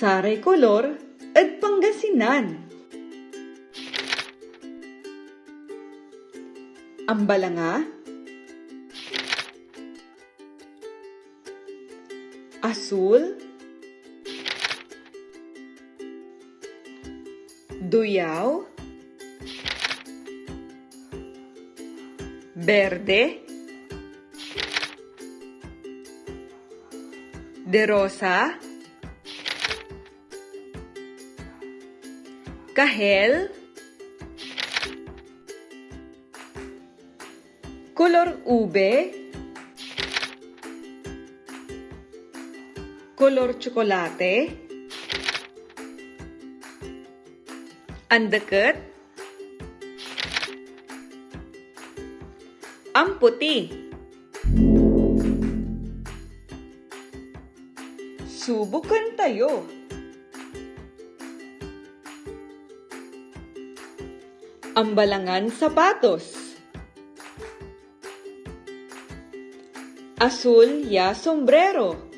saray kolor at Pangasinan. Ambalanga, asul, duyaw, berde, de rosa, kahel, kolor ube, kolor tsokolate, andakat, ang puti. Subukan tayo. Ambalangan sapatos. Asul ya sombrero.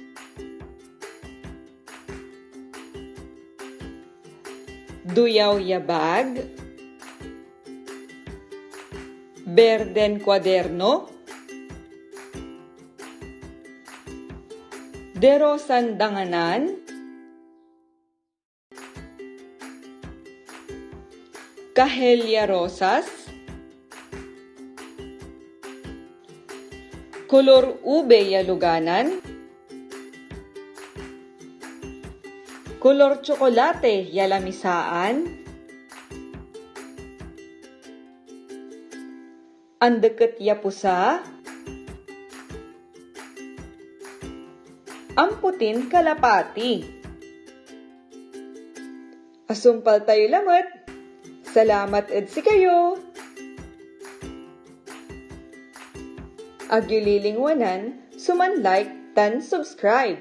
Duyaw ya bag. Berden kwaderno. Derosan danganan. Cahelia rosas. Kolor ube ya luganan. Kolor tsokolate ya lamisaan. Andakat ya pusa. Amputin kalapati. Asumpal tayo lamat. Salamat edsi kayo. Agyulilingwanan, suman like, tan subscribe.